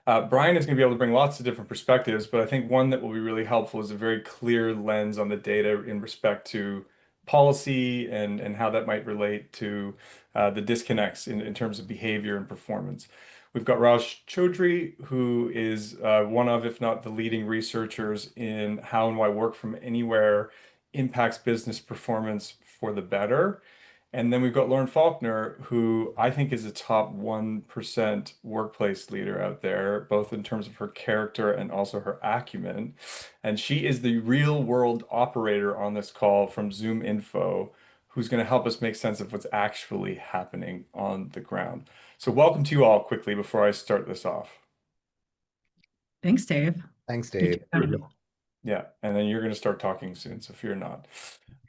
Brian is going to be able to bring lots of different perspectives, but I think one that will be really helpful is a very clear lens on the data in respect to policy and how that might relate to the disconnects in terms of behavior and performance. We've got Raj Choudhury, who is one of, if not the leading researchers in how and why work from anywhere impacts business performance for the better. And then we've got Lauren Falkner, who I think is a top 1% workplace leader out there, both in terms of her character and also her acumen. And she is the real world operator on this call from ZoomInfo, who's going to help us make sense of what's actually happening on the ground. So welcome to you all quickly before I start this off. Thanks, Dave. Thanks, Dave. Yeah, and then you're going to start talking soon, so fear not.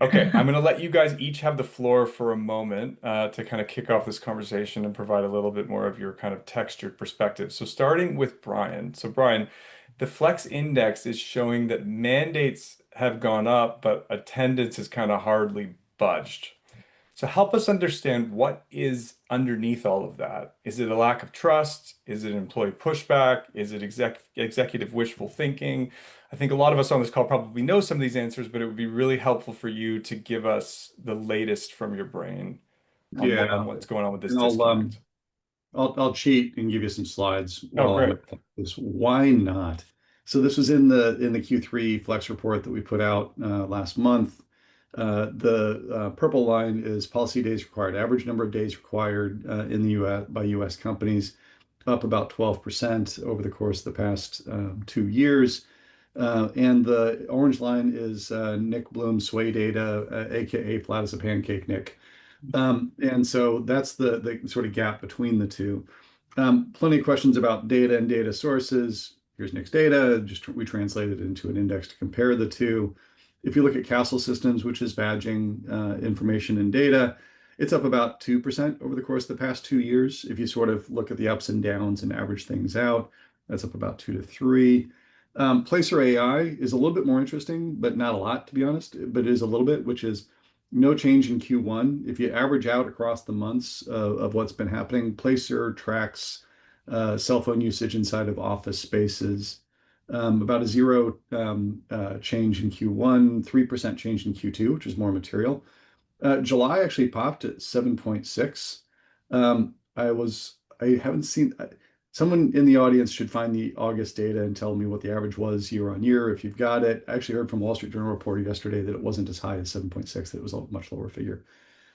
Okay, I'm going to let you guys each have the floor for a moment to kind of kick off this conversation and provide a little bit more of your kind of textured perspective. So starting with Brian. So Brian, the Flex Index is showing that mandates have gone up, but attendance has kind of hardly budged. So help us understand what is underneath all of that. Is it a lack of trust? Is it employee pushback? Is it executive wishful thinking? I think a lot of us on this call probably know some of these answers, but it would be really helpful for you to give us the latest from your brain on what's going on with this And disconnect. I'll cheat and give you some slides Oh, while I'm great. at this. Why not? So this was in the Q3 Flex report that we put out last month. The purple line is policy days required, average number of days required in the U.S. by U.S. companies, up about 12% over the course of the past 2 years. And the orange line is Nick Bloom sway data, aka flat as a pancake Nick. And so that's the sort of gap between the two. Plenty of questions about data and data sources. Here's Nick's data. Just we translated it into an index to compare the two. If you look at Castle Systems, which is badging information and data, it's up about 2% over the course of the past 2 years. If you sort of look at the ups and downs and average things out, that's up about 2 to 3. Placer AI is a little bit more interesting, but not a lot, to be honest, but it is a little bit, which is no change in Q1. If you average out across the months of what's been happening, Placer tracks cell phone usage inside of office spaces. About a 0 change in Q1, 3% change in Q2, which is more material. July actually popped at 7.6. I haven't seen, someone in the audience should find the August data and tell me what the average was year on year if you've got it. I actually heard from Wall Street Journal reporter yesterday that it wasn't as high as 7.6, that it was a much lower figure.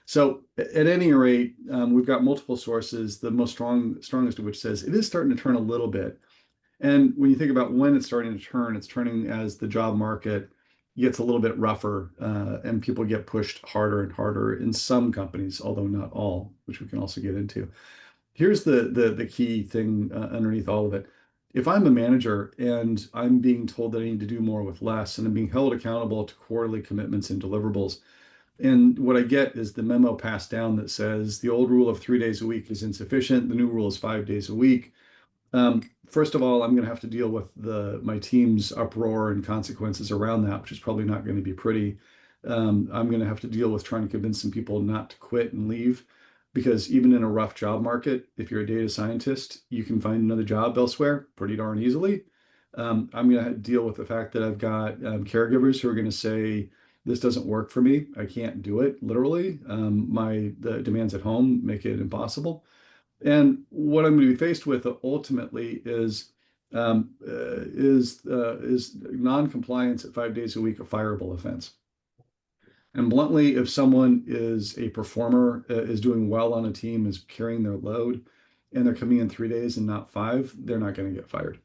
So at any rate, we've got multiple sources, the strongest of which says it is starting to turn a little bit. And when you think about when it's starting to turn, it's turning as the job market gets a little bit rougher and people get pushed harder and harder in some companies, although not all, which we can also get into. Here's the key thing underneath all of it. If I'm a manager and I'm being told that I need to do more with less, and I'm being held accountable to quarterly commitments and deliverables, and what I get is the memo passed down that says the old rule of 3 days a week is insufficient, the new rule is 5 days a week. First of all, I'm going to have to deal with my team's uproar and consequences around that, which is probably not going to be pretty. I'm going to have to deal with trying to convince some people not to quit and leave, because even in a rough job market, if you're a data scientist, you can find another job elsewhere pretty darn easily. I'm going to deal with the fact that I've got caregivers who are going to say, this doesn't work for me. I can't do it, literally. The demands at home make it impossible. And what I'm going to be faced with ultimately is non-compliance at 5 days a week a fireable offense. And bluntly, if someone is a performer, is doing well on a team, is carrying their load, and they're coming in 3 days and not 5, they're not going to get fired,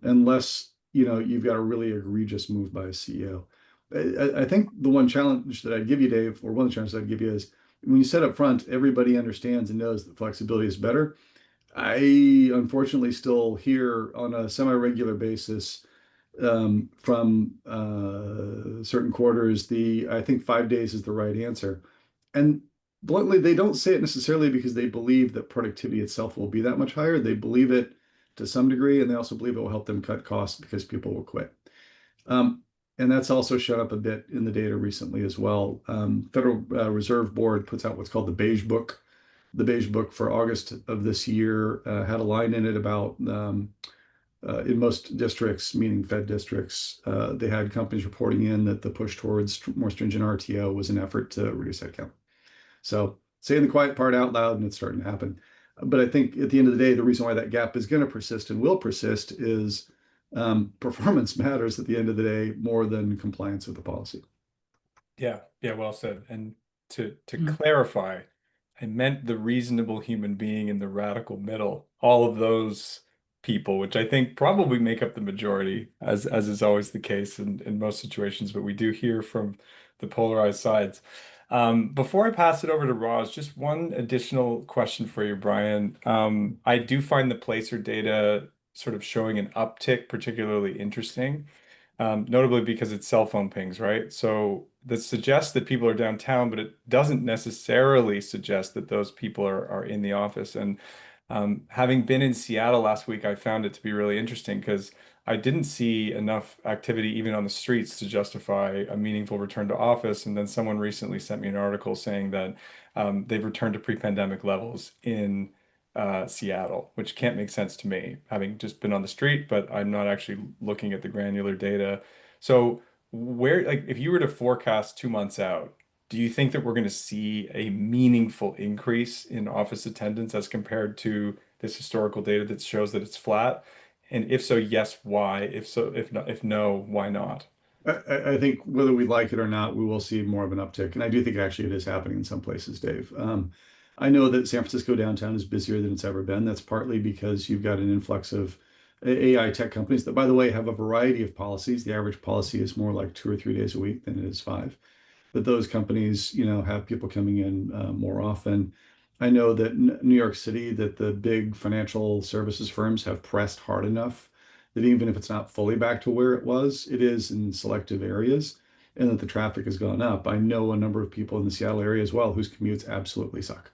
unless you've got a really egregious move by a CEO. I think the one challenge that I'd give you, Dave, or one of the challenges I'd give you is, when you set up front, everybody understands and knows that flexibility is better. I unfortunately still hear on a semi-regular basis from certain quarters, I think 5 days is the right answer. And bluntly, they don't say it necessarily because they believe that productivity itself will be that much higher. They believe it to some degree, and they also believe it will help them cut costs because people will quit. And that's also shown up a bit in the data recently as well. Federal Reserve Board puts out what's called the Beige Book The beige book for August of this year had a line in it about in most districts, meaning Fed districts, they had companies reporting in that the push towards more stringent RTO was an effort to reduce headcount. So saying the quiet part out loud, and it's starting to happen. But I think at the end of the day, the reason why that gap is going to persist and will persist is performance matters at the end of the day more than compliance with the policy. Yeah, yeah, well said. And to Mm. clarify, I meant the reasonable human being in the radical middle. All of those people, which I think probably make up the majority, as is always the case in most situations, but we do hear from the polarized sides. Before I pass it over to Roz, just one additional question for you, Brian. I do find the placer data sort of showing an uptick particularly interesting, notably because it's cell phone pings, right? So this suggests that people are downtown, but it doesn't necessarily suggest that those people are in the office. And having been in Seattle last week, I found it to be really interesting because I didn't see enough activity even on the streets to justify a meaningful return to office. And then someone recently sent me an article saying that they've returned to pre-pandemic levels in Seattle, which can't make sense to me, having just been on the street, but I'm not actually looking at the granular data. So where, like, if you were to forecast 2 months out, do you think that we're going to see a meaningful increase in office attendance as compared to this historical data that shows that it's flat? And if so, yes, why? If so, if not, if no, why not? I think whether we like it or not, we will see more of an uptick. And I do think actually it is happening in some places, Dave. I know that San Francisco downtown is busier than it's ever been. That's partly because you've got an influx of AI tech companies that, by the way, have a variety of policies. The average policy is more like 2 or 3 days a week than it is 5. But those companies, have people coming in more often. I know that New York City, that the big financial services firms have pressed hard enough that even if it's not fully back to where it was, it is in selective areas, and that the traffic has gone up. I know a number of people in the Seattle area as well whose commutes absolutely suck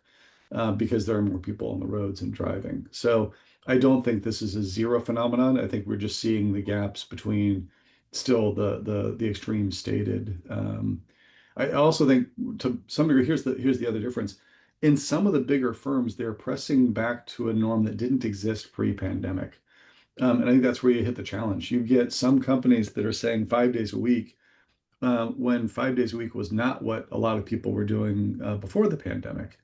because there are more people on the roads and driving. So I don't think this is a zero phenomenon. I think we're just seeing the gaps between still the extreme stated. I also think to some degree, here's the other difference. In some of the bigger firms, they're pressing back to a norm that didn't exist pre-pandemic. And I think that's where you hit the challenge. You get some companies that are saying 5 days a week, when 5 days a week was not what a lot of people were doing before the pandemic.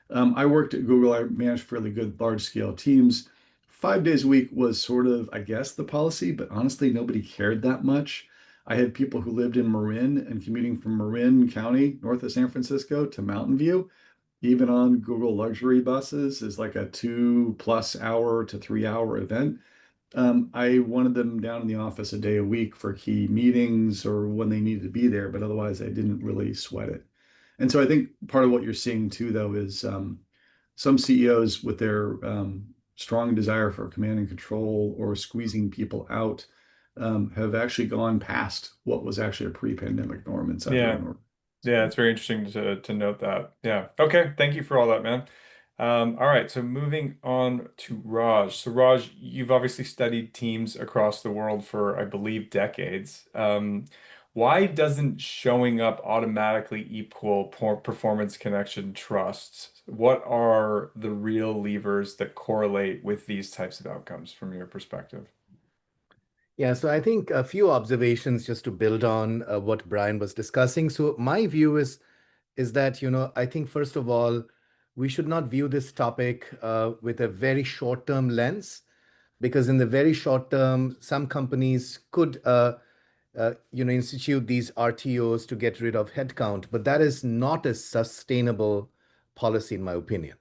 I worked at Google. I managed fairly good large scale teams. 5 days a week was sort of, I guess, the policy, but honestly, nobody cared that much. I had people who lived in Marin and commuting from Marin County, north of San Francisco, to Mountain View, even on Google luxury buses, is like a 2+ hour to 3 hour event. I wanted them down in the office a day a week for key meetings or when they needed to be there, but otherwise I didn't really sweat it. And so I think part of what you're seeing too, though, is some CEOs with their strong desire for command and control or squeezing people out have actually gone past what was actually a pre-pandemic norm inside their Yeah. own Yeah, organization. it's very interesting to note that. Yeah. Okay. Thank you for all that, man. All right. So moving on to Raj. So Raj, you've obviously studied teams across the world for, I believe, decades. Why doesn't showing up automatically equal performance connection trusts? What are the real levers that correlate with these types of outcomes from your perspective? Yeah, so I think a few observations just to build on what Brian was discussing. So my view is that, I think first of all, we should not view this topic with a very short-term lens, because in the very short term, some companies could, institute these RTOs to get rid of headcount, but that is not a sustainable policy, in my opinion.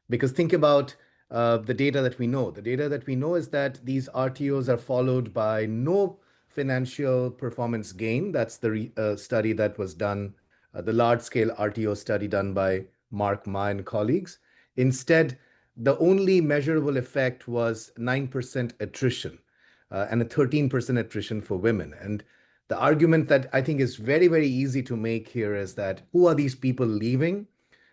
Because think about the data that we know. The data that we know is that these RTOs are followed by no financial performance gain. That's the study that was done, the large scale RTO study done by Mark Ma and colleagues. Instead, the only measurable effect was 9% attrition and a 13% attrition for women. And the argument that I think is very, very easy to make here is that who are these people leaving?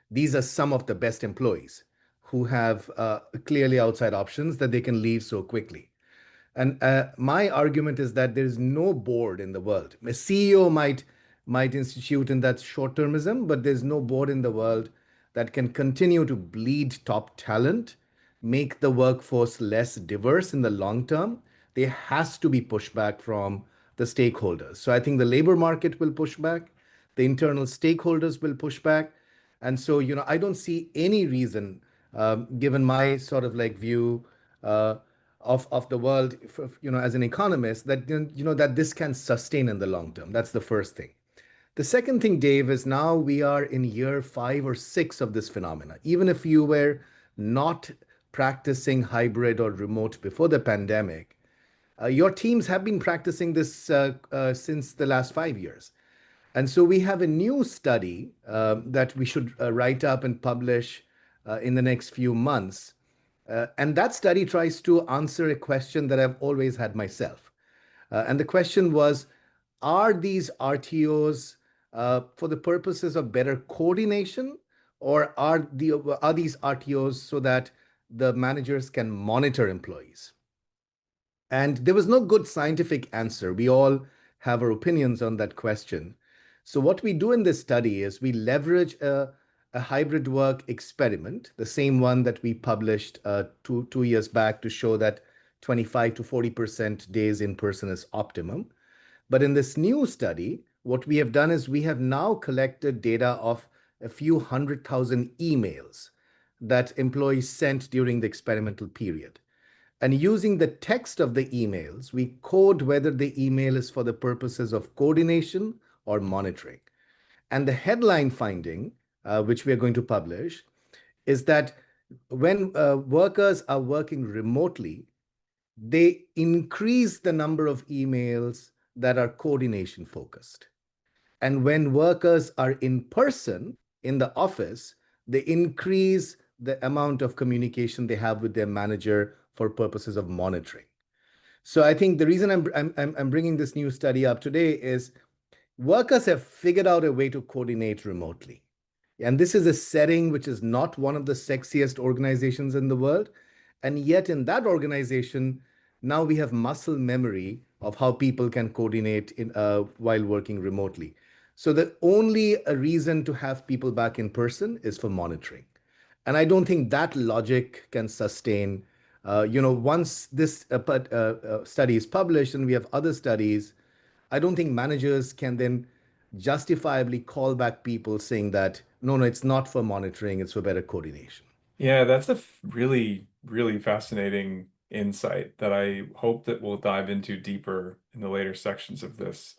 These are some of the best employees who have clearly outside options that they can leave so quickly. And my argument is that there is no board in the world. A CEO might institute in that short-termism, but there's no board in the world that can continue to bleed top talent, make the workforce less diverse in the long term, there has to be pushback from the stakeholders. So I think the labor market will push back, the internal stakeholders will push back. And so, I don't see any reason, given my sort of like view of the world, as an economist, that, that this can sustain in the long term. That's the first thing. The second thing, Dave, is now we are in year 5 or 6 of this phenomena. Even if you were not practicing hybrid or remote before the pandemic, your teams have been practicing this since the last 5 years. And so we have a new study that we should write up and publish in the next few months. And that study tries to answer a question that I've always had myself. And the question was, are these RTOs for the purposes of better coordination, or are these RTOs so that the managers can monitor employees? And there was no good scientific answer. We all have our opinions on that question. So what we do in this study is we leverage a hybrid work experiment, the same one that we published 2 years back, to show that 25 to 40% days in person is optimum. But in this new study, what we have done is we have now collected data of a few 100,000 emails that employees sent during the experimental period. And using the text of the emails, we code whether the email is for the purposes of coordination or monitoring. And the headline finding, which we are going to publish, is that when workers are working remotely, they increase the number of emails that are coordination focused. And when workers are in person in the office, they increase the amount of communication they have with their manager for purposes of monitoring. So I think the reason I'm bringing this new study up today is workers have figured out a way to coordinate remotely. And this is a setting which is not one of the sexiest organizations in the world. And yet in that organization, now we have muscle memory of how people can coordinate while working remotely. So the only reason to have people back in person is for monitoring. And I don't think that logic can sustain. Once this study is published and we have other studies, I don't think managers can then justifiably call back people saying that, no, it's not for monitoring, it's for better coordination. Yeah, that's a really, really fascinating insight that I hope that we'll dive into deeper in the later sections of this.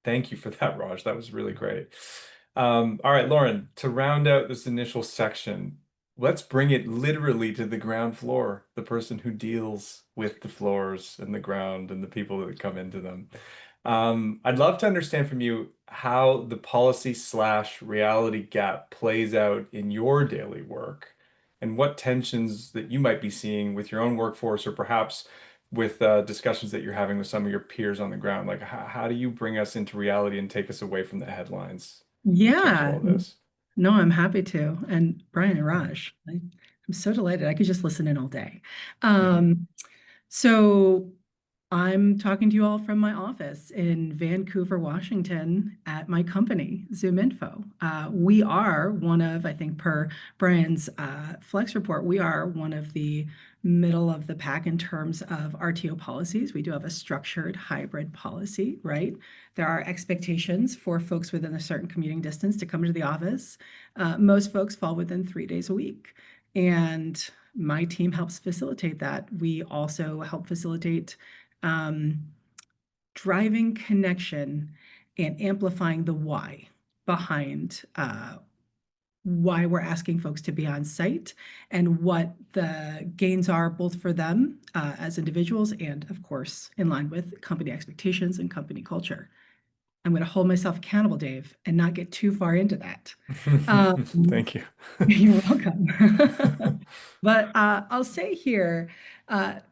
Thank you for that, Raj. That was really great. All right, Lauren, to round out this initial section, let's bring it literally to the ground floor, the person who deals with the floors and the ground and the people that come into them. I'd love to understand from you how the policy/reality gap plays out in your daily work, and what tensions that you might be seeing with your own workforce, or perhaps with discussions that you're having with some of your peers on the ground. Like, how do you bring us into reality and take us away from the headlines in terms of Yeah, all this? no, I'm happy to. And Brian and Raj, I'm so delighted. I could just listen in all day. So I'm talking to you all from my office in Vancouver, Washington, at my company, ZoomInfo. We are one of, I think per Brian's Flex report, we are one of the middle of the pack in terms of RTO policies. We do have a structured hybrid policy, right? There are expectations for folks within a certain commuting distance to come to the office. Most folks fall within 3 days a week. And my team helps facilitate that. We also help facilitate driving connection and amplifying the why behind why we're asking folks to be on site and what the gains are both for them as individuals and, of course, in line with company expectations and company culture. I'm going to hold myself accountable, Dave, and not get too far into that. Thank you. You're welcome. But I'll say here,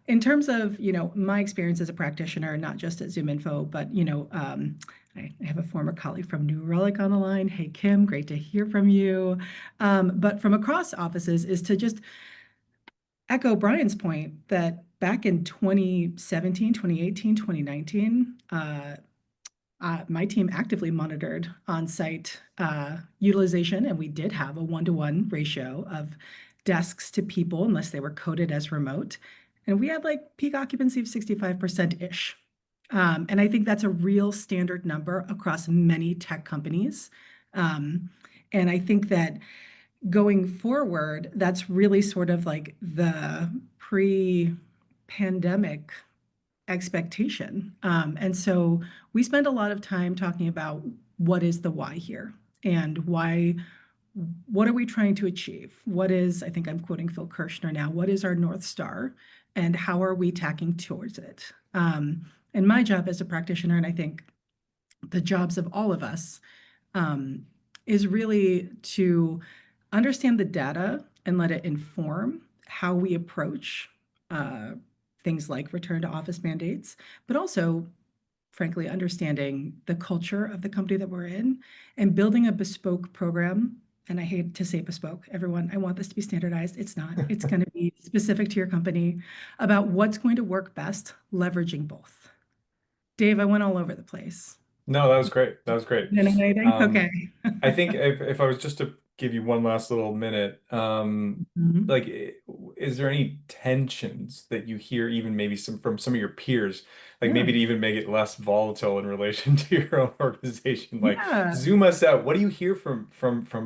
in terms of, my experience as a practitioner, not just at ZoomInfo, but, I have a former colleague from New Relic on the line. Hey, Kim, great to hear from you. But from across offices is to just echo Brian's point that back in 2017, 2018, 2019, my team actively monitored on-site utilization, and we did have a 1-to-1 ratio of desks to people, unless they were coded as remote. And we had like peak occupancy of 65%-ish. And I think that's a real standard number across many tech companies. And I think that going forward, that's really sort of like the pre-pandemic expectation. And so we spend a lot of time talking about what is the why here and what are we trying to achieve? What is, I think I'm quoting Phil Kirshner now, what is our North Star and how are we tacking towards it? And my job as a practitioner, and I think the jobs of all of us, is really to understand the data and let it inform how we approach things like return to office mandates, but also, frankly, understanding the culture of the company that we're in and building a bespoke program. And I hate to say bespoke, everyone, I want this to be standardized. It's not. It's going to be specific to your company about what's going to work best, leveraging both. Dave, I went all over the place. No, that was great. That was great. Anything? Okay. I think if I was just to give you one last little minute, Mhm. like, is there any tensions that you hear, even maybe from some of your peers, like maybe Yeah. to even make it less volatile in relation to your own organization? Like, Yeah. zoom us out. What do you hear from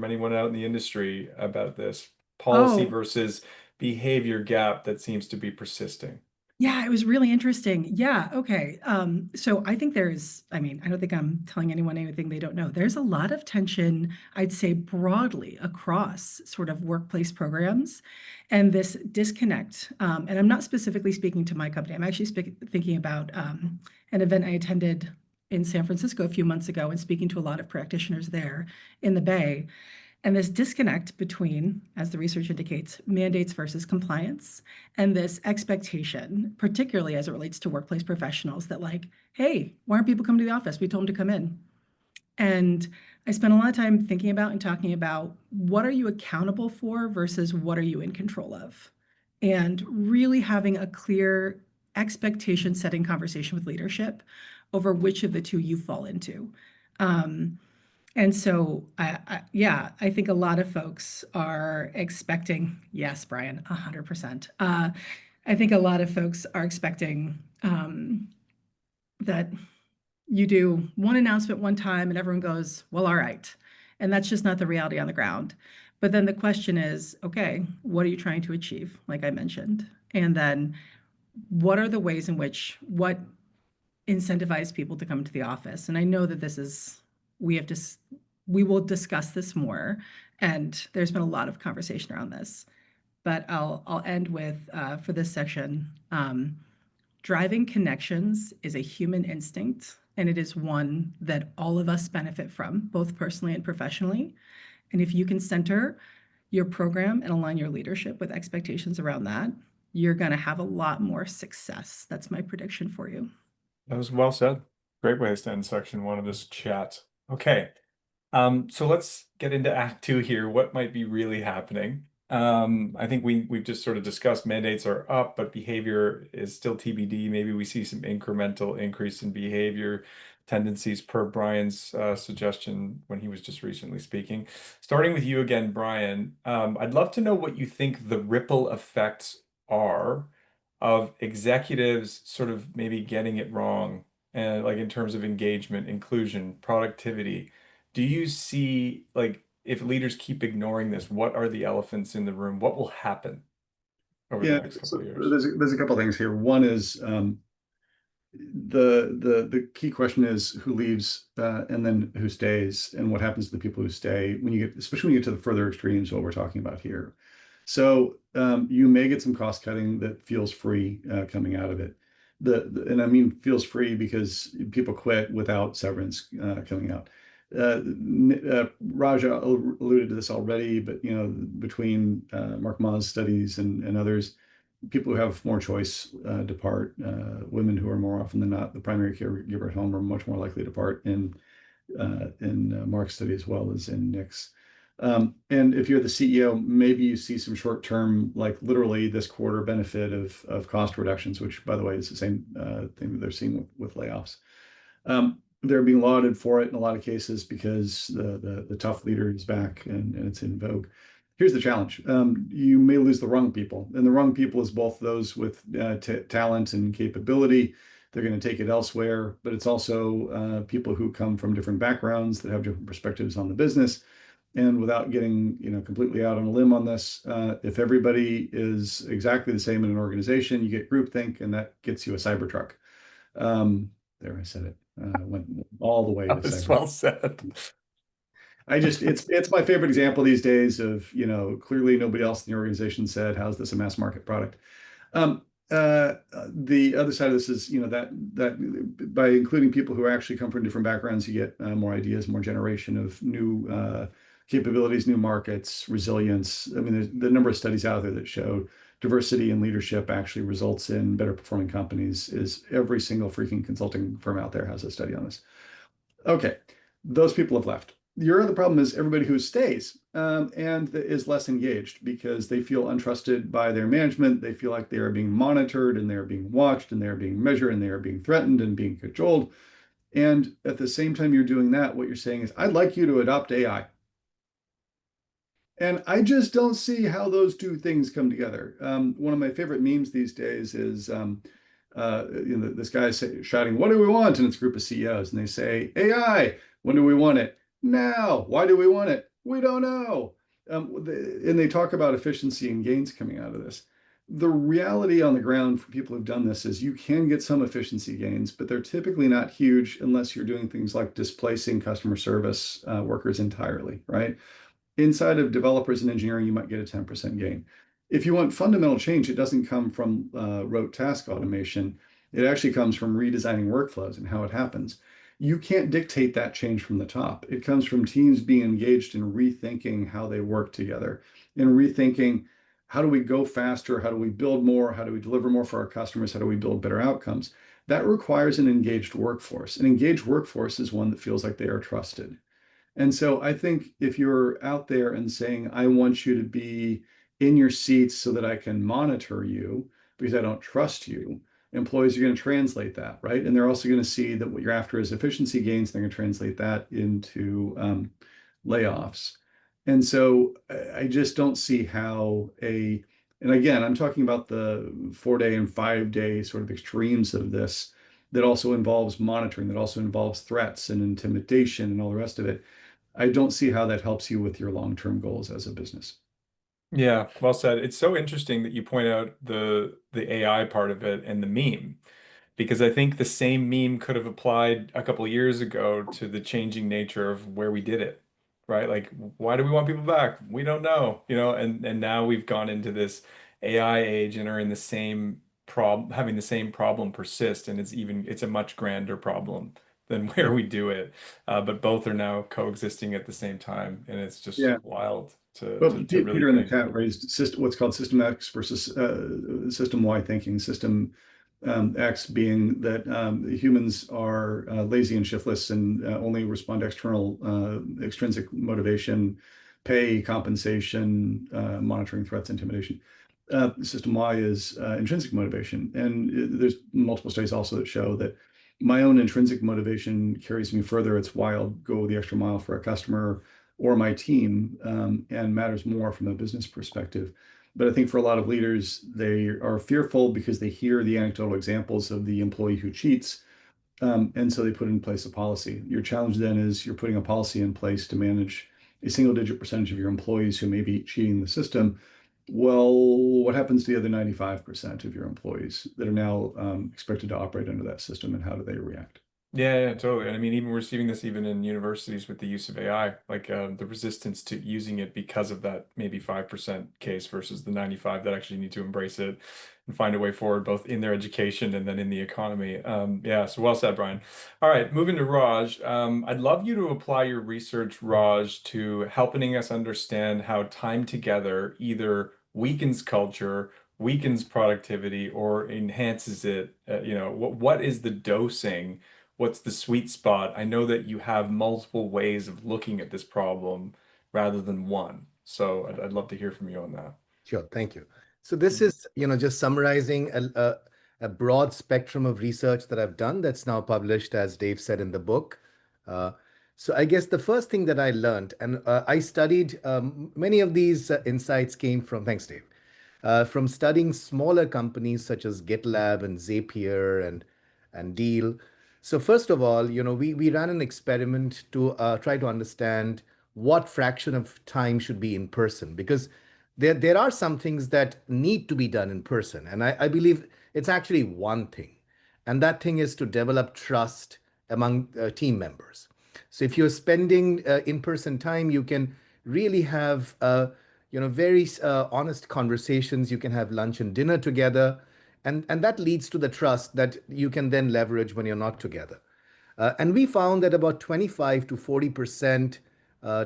anyone out in the industry about this policy Oh, versus behavior gap that seems to be persisting? yeah, it was really interesting. Yeah, okay. So I think I mean, I don't think I'm telling anyone anything they don't know. There's a lot of tension, I'd say broadly across sort of workplace programs and this disconnect. And I'm not specifically speaking to my company. I'm actually thinking about an event I attended in San Francisco a few months ago and speaking to a lot of practitioners there in the Bay. And this disconnect between, as the research indicates, mandates versus compliance, and this expectation, particularly as it relates to workplace professionals, that like, hey, why aren't people coming to the office? We told them to come in. And I spent a lot of time thinking about and talking about what are you accountable for versus what are you in control of? And really having a clear expectation setting conversation with leadership over which of the two you fall into. And so, yeah, I think a lot of folks are expecting, yes, Brian, 100%. I think a lot of folks are expecting that you do one announcement one time and everyone goes, well, all right. And that's just not the reality on the ground. But then the question is, okay, what are you trying to achieve, like I mentioned? And then what are the ways in which what incentivize people to come to the office? And I know that we will discuss this more, and there's been a lot of conversation around this. But I'll end with for this section, driving connections is a human instinct, and it is one that all of us benefit from, both personally and professionally. And if you can center your program and align your leadership with expectations around that, you're going to have a lot more success. That's my prediction for you. That was well said. Great way to end section one of this chat. Okay. So let's get into Act Two here. What might be really happening? I think we've just sort of discussed mandates are up, but behavior is still TBD. Maybe we see some incremental increase in behavior tendencies per Brian's suggestion when he was just recently speaking. Starting with you again, Brian, I'd love to know what you think the ripple effects are of executives sort of maybe getting it wrong, and like in terms of engagement, inclusion, productivity. Do you see, like, if leaders keep ignoring this, what are the elephants in the room? What will happen over the Yeah, next couple so of years? there's a couple things here. One is the key question is who leaves and then who stays, and what happens to the people who stay when you get, especially when you get to the further extremes, what we're talking about here. So you may get some cost cutting that feels free coming out of it. And I mean feels free because people quit without severance coming out. Raja alluded to this already, but you know, between Mark Ma's studies and others, people who have more choice depart. Women who are more often than not the primary caregiver at home are much more likely to depart in Mark's study as well as in Nick's. And if you're the CEO, maybe you see some short-term, like literally this quarter benefit of cost reductions, which by the way is the same thing that they're seeing with layoffs. they're being lauded for it in a lot of cases because the tough leader is back and it's in vogue. Here's the challenge. You may lose the wrong people, and the wrong people is both those with talent and capability. They're going to take it elsewhere, but it's also people who come from different backgrounds that have different perspectives on the business. And without getting, completely out on a limb on this, if everybody is exactly the same in an organization, you get groupthink, and that gets you a Cybertruck. There, I said it. Went all the way to That was Cybertruck. well said. It's my favorite example these days of, clearly nobody else in the organization said, how's this a mass market product? The other side of this is, that by including people who actually come from different backgrounds, you get more ideas, more generation of new capabilities, new markets, resilience. I mean, there's the number of studies out there that show diversity in leadership actually results in better performing companies. Is every single freaking consulting firm out there has a study on this. Okay, those people have left. Your other problem is everybody who stays and is less engaged because they feel untrusted by their management. They feel like they are being monitored and they are being watched and they are being measured and they are being threatened and being cajoled. And at the same time you're doing that, what you're saying is, I'd like you to adopt AI. And I just don't see how those two things come together. One of my favorite memes these days is this guy shouting, "What do we want?" And it's a group of CEOs, and they say, "AI. When do we want it? Now. Why do we want it? We don't know." And they talk about efficiency and gains coming out of this. The reality on the ground for people who've done this is you can get some efficiency gains, but they're typically not huge unless you're doing things like displacing customer service workers entirely, right? Inside of developers and engineering, you might get a 10% gain. If you want fundamental change, it doesn't come from rote task automation. It actually comes from redesigning workflows and how it happens. You can't dictate that change from the top. It comes from teams being engaged in rethinking how they work together and rethinking, how do we go faster? How do we build more? How do we deliver more for our customers? How do we build better outcomes? That requires an engaged workforce. An engaged workforce is one that feels like they are trusted. And so I think if you're out there and saying, I want you to be in your seats so that I can monitor you because I don't trust you, employees are going to translate that, right? And they're also going to see that what you're after is efficiency gains. They're going to translate that into layoffs. And so I just don't see how and again, I'm talking about the 4-day and 5-day sort of extremes of this that also involves monitoring, that also involves threats and intimidation and all the rest of it. I don't see how that helps you with your long-term goals as a business. Yeah, well said. It's so interesting that you point out the AI part of it and the meme, because I think the same meme could have applied a couple of years ago to the changing nature of where we did it, right? Like, why do we want people back? We don't know, and now we've gone into this AI age and are in the same problem, having the same problem persist, and it's a much grander problem than where we do it. But both are now coexisting at the same time, and it's just Yeah. wild to Well, really Peter in the think. chat raised what's called System X versus System Y thinking. System X being that humans are lazy and shiftless and only respond to extrinsic motivation, pay, compensation, monitoring threats, intimidation. System Y is intrinsic motivation. And there's multiple studies also that show that my own intrinsic motivation carries me further. It's why I'll go the extra mile for a customer or my team, and matters more from a business perspective. But I think for a lot of leaders, they are fearful because they hear the anecdotal examples of the employee who cheats. And so they put in place a policy. Your challenge then is you're putting a policy in place to manage a single-digit percentage of your employees who may be cheating the system. Well, what happens to the other 95% of your employees that are now expected to operate under that system, and how do they react? Yeah, totally. And I mean, even we're seeing this even in universities with the use of AI, like the resistance to using it because of that maybe 5% case versus the 95 that actually need to embrace it and find a way forward, both in their education and then in the economy. Yeah, so well said, Brian. All right, moving to Raj. I'd love you to apply your research, Raj, to helping us understand how time together either weakens culture, weakens productivity, or enhances it. What is the dosing? What's the sweet spot? I know that you have multiple ways of looking at this problem rather than one. So I'd love to hear from you on that. Sure, thank you. So this is, just summarizing a broad spectrum of research that I've done that's now published, as Dave said in the book. Uh, so I guess the first thing that I learned, and I studied many of these insights came from, thanks, Dave, from studying smaller companies such as GitLab and Zapier and Deal. So first of all, we ran an experiment to try to understand what fraction of time should be in person, because there are some things that need to be done in person. And I believe it's actually one thing. And that thing is to develop trust among team members. So if you're spending in-person time, you can really have very honest conversations. You can have lunch and dinner together, and that leads to the trust that you can then leverage when you're not together. And we found that about 25 to 40%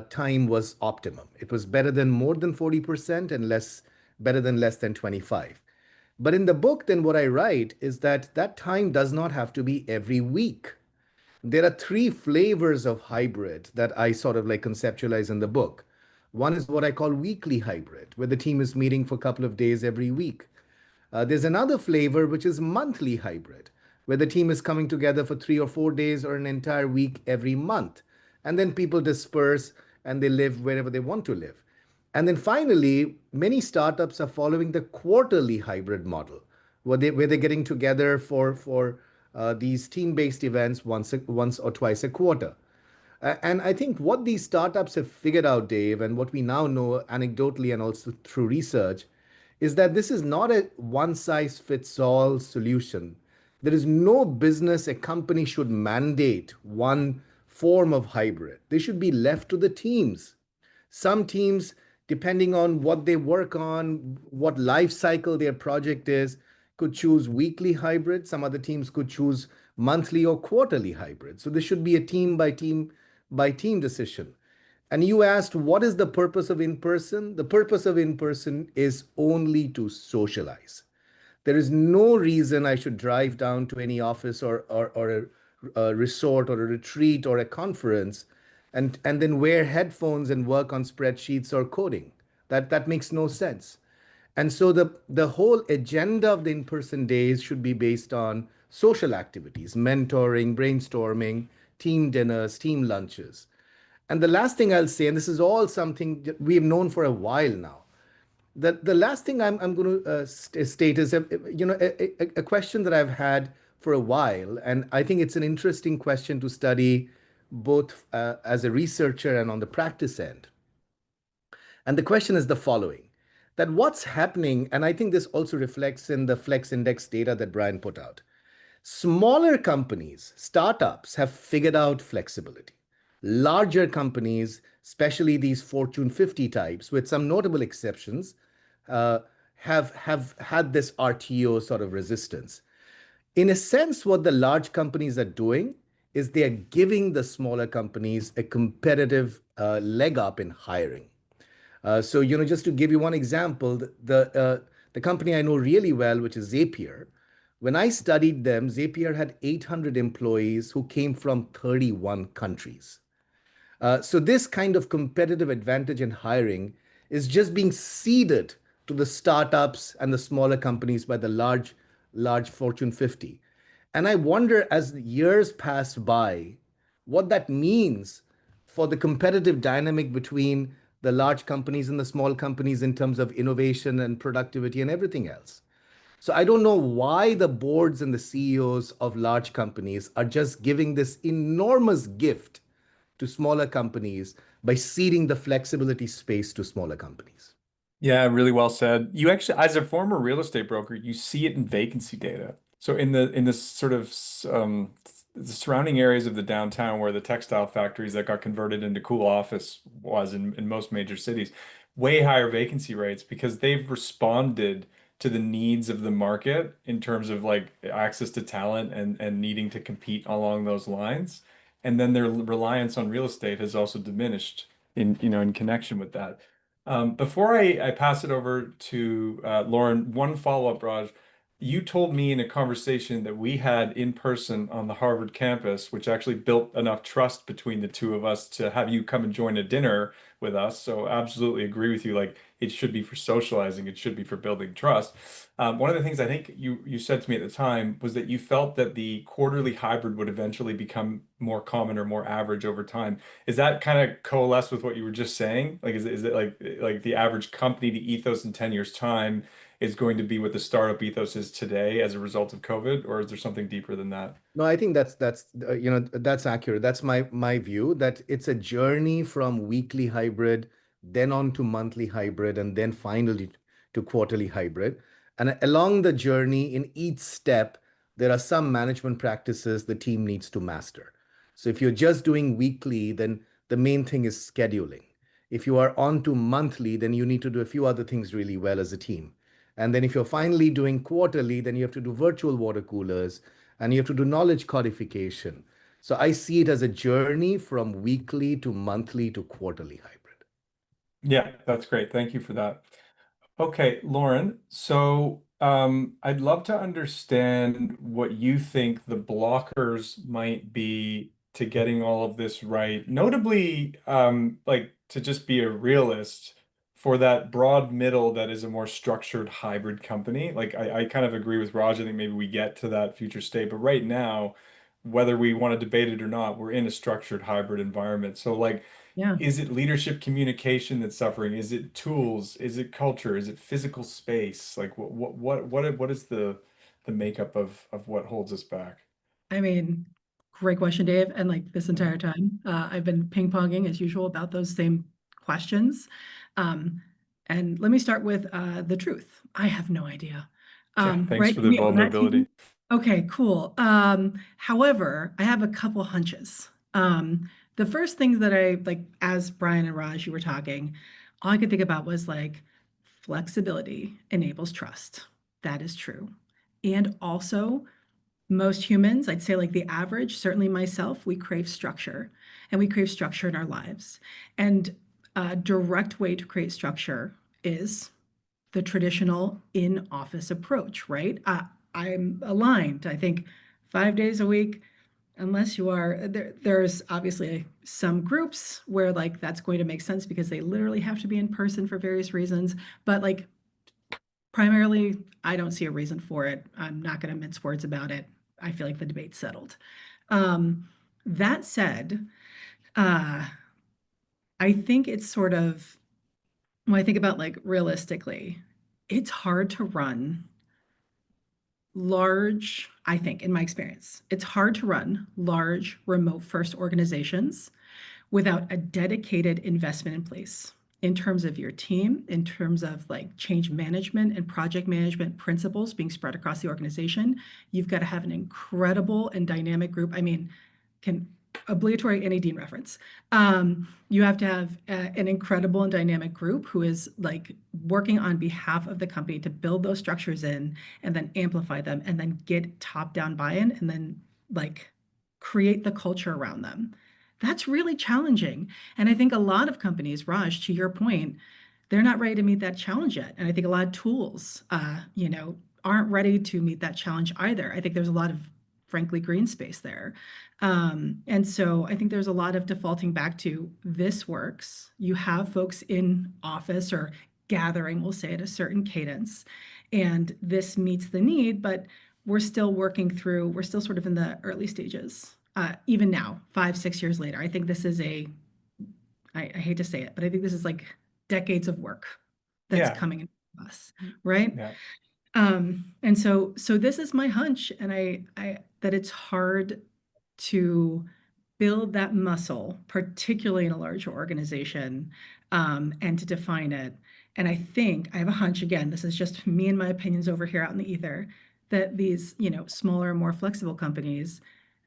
time was optimum. It was better than more than 40% and better than less than 25. But in the book, then what I write is that that time does not have to be every week. There are three flavors of hybrid that I sort of like conceptualize in the book. One is what I call weekly hybrid, where the team is meeting for a couple of days every week. There's another flavor, which is monthly hybrid, where the team is coming together for 3 or 4 days or an entire week every month. And then people disperse and they live wherever they want to live. And then finally, many startups are following the quarterly hybrid model, where they're getting together for these team-based events once or twice a quarter. And I think what these startups have figured out, Dave, and what we now know anecdotally and also through research, is that this is not a one-size-fits-all solution. There is no business a company should mandate one form of hybrid. They should be left to the teams. Some teams, depending on what they work on, what life cycle their project is, could choose weekly hybrid. Some other teams could choose monthly or quarterly hybrid. So this should be a team by team decision. And you asked, what is the purpose of in-person? The purpose of in-person is only to socialize. There is no reason I should drive down to any office or a resort or a retreat or a conference and then wear headphones and work on spreadsheets or coding. That makes no sense. And so the whole agenda of the in-person days should be based on social activities, mentoring, brainstorming, team dinners, team lunches. And the last thing I'll say, and this is all something that we have known for a while now, the last thing I'm going to state is a question that I've had for a while, and I think it's an interesting question to study both as a researcher and on the practice end. And the question is the following: that what's happening, and I think this also reflects in the Flex Index data that Brian put out. Smaller companies, startups, have figured out flexibility. Larger companies, especially these Fortune 50 types, with some notable exceptions, have had this RTO sort of resistance. In a sense, what the large companies are doing is they are giving the smaller companies a competitive leg up in hiring. So, just to give you one example, the company I know really well, which is Zapier, when I studied them, Zapier had 800 employees who came from 31 countries. So this kind of competitive advantage in hiring is just being ceded to the startups and the smaller companies by the large Fortune 50. And I wonder, as the years pass by, what that means for the competitive dynamic between the large companies and the small companies in terms of innovation and productivity and everything else. So I don't know why the boards and the CEOs of large companies are just giving this enormous gift to smaller companies by ceding the flexibility space to smaller companies. Yeah, really well said. You actually, as a former real estate broker, you see it in vacancy data. So in this sort of the surrounding areas of the downtown where the textile factories that got converted into cool office was in most major cities, way higher vacancy rates because they've responded to the needs of the market in terms of like access to talent and needing to compete along those lines. And then their reliance on real estate has also diminished in connection with that. Before I pass it over to Lauren, one follow-up, Raj. you told me in a conversation that we had in person on the Harvard campus, which actually built enough trust between the two of us to have you come and join a dinner with us. So absolutely agree with you. Like it should be for socializing, it should be for building trust. One of the things I think you said to me at the time was that you felt that the quarterly hybrid would eventually become more common or more average over time. Is that kind of coalesce with what you were just saying? Like is it like the average company, the ethos in 10 years time is going to be what the startup ethos is today as a result of COVID, or is there something deeper than that? No, I think that's accurate. That's my view that it's a journey from weekly hybrid, then on to monthly hybrid, and then finally to quarterly hybrid. And along the journey, in each step, there are some management practices the team needs to master. So if you're just doing weekly, then the main thing is scheduling. If you are on to monthly, then you need to do a few other things really well as a team. And then if you're finally doing quarterly, then you have to do virtual water coolers and you have to do knowledge codification. So I see it as a journey from weekly to monthly to quarterly hybrid. Yeah, that's great. Thank you for that. Okay, Lauren, so I'd love to understand what you think the blockers might be to getting all of this right. Notably, like to just be a realist for that broad middle that is a more structured hybrid company. Like I kind of agree with Raj. I think maybe we get to that future state, but right now, whether we want to debate it or not, we're in a structured hybrid environment. So like Yeah. is it leadership communication that's suffering? Is it tools? Is it culture? Is it physical space? Like what is the makeup of what holds us back? I mean, great question, Dave. And like this entire time, I've been ping-ponging as usual about those same questions. Um, and let me start with the truth. I have no idea. Yeah, thanks Right? for Can the we own that, vulnerability. team? Okay, cool. However, I have a couple hunches. The first things that I like, as Brian and Raj, you were talking, all I could think about was like flexibility enables trust. That is true. And also, most humans, I'd say like the average, certainly myself, we crave structure and we crave structure in our lives. And a direct way to create structure is the traditional in-office approach, right? I'm aligned. I think 5 days a week, unless you are there, there's obviously some groups where like that's going to make sense because they literally have to be in person for various reasons. But like primarily, I don't see a reason for it. I'm not going to mince words about it. I feel like the debate's settled. That said, uh, I think it's sort of, when I think about like realistically, it's hard to run large, I think, in my experience, it's hard to run large remote first organizations without a dedicated investment in place in terms of your team, in terms of like change management and project management principles being spread across the organization. You've got to have an incredible and dynamic group. I mean, can obligatory Annie Dean reference. You have to have an incredible and dynamic group who is like working on behalf of the company to build those structures in and then amplify them and then get top-down buy-in and then like create the culture around them. That's really challenging. And I think a lot of companies, Raj, to your point, they're not ready to meet that challenge yet. And I think a lot of tools, aren't ready to meet that challenge either. I think there's a lot of, frankly, green space there. And so I think there's a lot of defaulting back to this works. You have folks in office or gathering, we'll say, at a certain cadence, and this meets the need, but we're still working through, we're still sort of in the early stages. Even now, 5, 6 years later, I think this is I hate to say it, but I think this is like decades of work that's Yeah, coming into us, right? yeah. And so this is my hunch, and I that it's hard to build that muscle, particularly in a larger organization, and to define it. And I think I have a hunch, again, this is just me and my opinions over here out in the ether, that these, smaller, more flexible companies,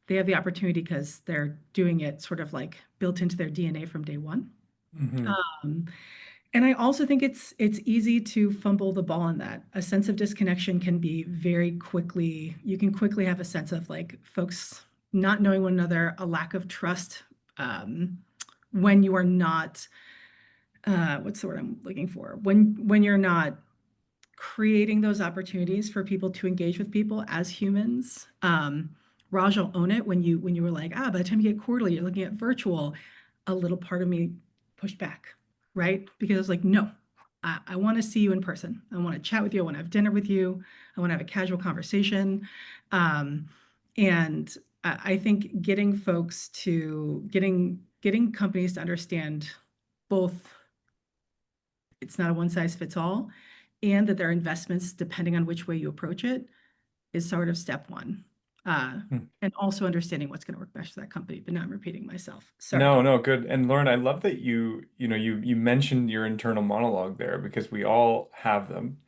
they have the opportunity because they're doing it sort of like built into their DNA from day one. Hmm. Um, and I also think it's easy to fumble the ball on that. A sense of disconnection can be very quickly, you can quickly have a sense of like folks not knowing one another, a lack of trust, when you are not, what's the word I'm looking for? When you're not creating those opportunities for people to engage with people as humans. Raj will own it when you were like, by the time you get quarterly, you're looking at virtual. A little part of me pushed back, right? Because I was like, no, I want to see you in person. I want to chat with you. I want to have dinner with you. I want to have a casual conversation. And I think getting companies to understand both it's not a one size fits all, and that their investments, depending on which way you approach it, is sort of step one. And also understanding what's going to work best for that company. But now I'm repeating myself. Sorry. No, good. And Lauren, I love that you mentioned your internal monologue there because we all have them.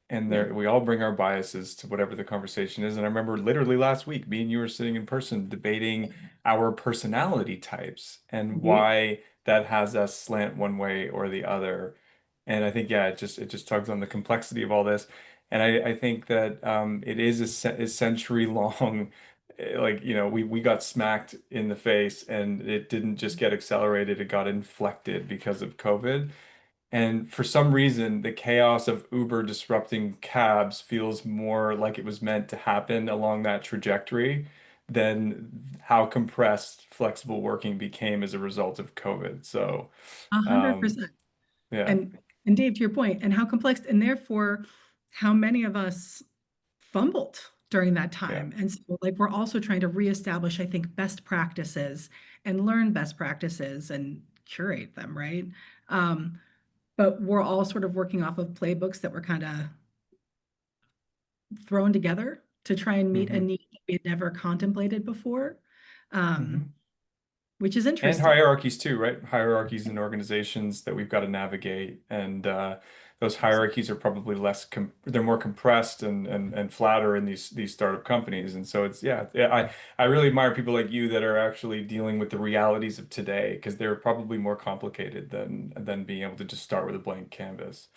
And Yeah. we all bring our biases to whatever the conversation is. And I remember literally last week, me and you were sitting in person debating our personality types and Indeed. why that has us slant one way or the other. And I think, yeah, it just tugs on the complexity of all this. And I think that it is a century long, like, we got smacked in the face and it didn't just get accelerated, it got inflected because of COVID. And for some reason, the chaos of Uber disrupting cabs feels more like it was meant to happen along that trajectory than how compressed flexible working became as a result of COVID. So, um, 100%. yeah. And Dave, to your point, and how complex, and therefore how many of us fumbled during that time. And so like we're also trying to reestablish, I think, best practices and learn best practices and curate them, right? But we're all sort of working off of playbooks that were kind of thrown together to try and meet a need we had never contemplated before, which is And interesting. hierarchies too, right? Hierarchies in organizations that we've got to navigate. And those hierarchies are probably they're more compressed and flatter in these startup companies. And so I really admire people like you that are actually dealing with the realities of today because they're probably more complicated than being able to just start with a blank canvas.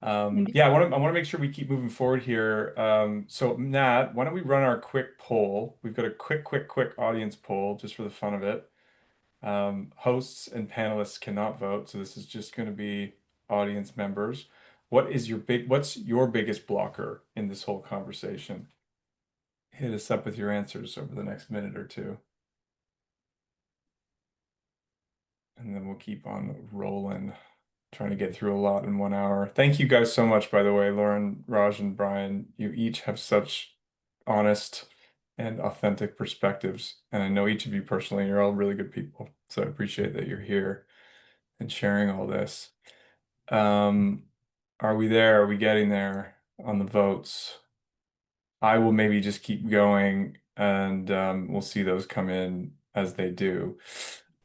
Yeah, I want to make sure we keep moving forward here. So Nat, why don't we run our quick poll? We've got a quick audience poll just for the fun of it. Hosts and panelists cannot vote, so this is just going to be audience members. What's your biggest blocker in this whole conversation? Hit us up with your answers over the next minute or two. And then we'll keep on rolling, trying to get through a lot in 1 hour. Thank you guys so much, by the way, Lauren, Raj, and Brian. You each have such honest and authentic perspectives. And I know each of you personally, you're all really good people. So I appreciate that you're here and sharing all this. Are we there? Are we getting there on the votes? I will maybe just keep going and we'll see those come in as they do.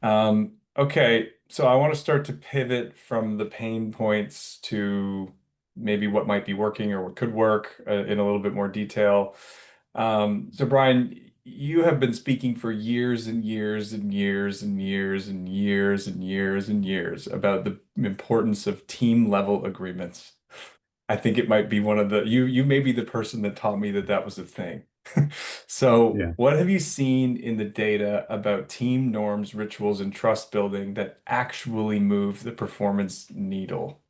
Okay, so I want to start to pivot from the pain points to maybe what might be working or what could work in a little bit more detail. So Brian, you have been speaking for years and years and years and years and years and years and years about the importance of team level agreements. I think it might be you may be the person that taught me that that was a thing. So, Yeah. what have you seen in the data about team norms, rituals, and trust building that actually move the performance needle?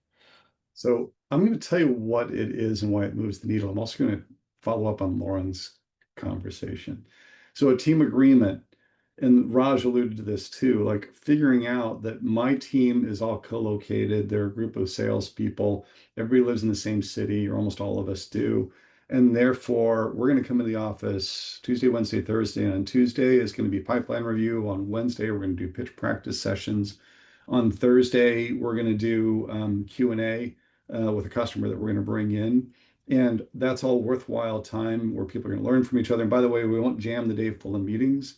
So I'm going to tell you what it is and why it moves the needle. I'm also going to follow up on Lauren's conversation. So a team agreement, and Raj alluded to this too, like figuring out that my team is all co-located. They're a group of salespeople. Everybody lives in the same city, or almost all of us do. And therefore, we're going to come to the office Tuesday, Wednesday, Thursday. And on Tuesday is going to be pipeline review. On Wednesday, we're going to do pitch practice sessions. On Thursday, we're going to do Q&A with a customer that we're going to bring in. And that's all worthwhile time where people are going to learn from each other. And by the way, we won't jam the day full of meetings.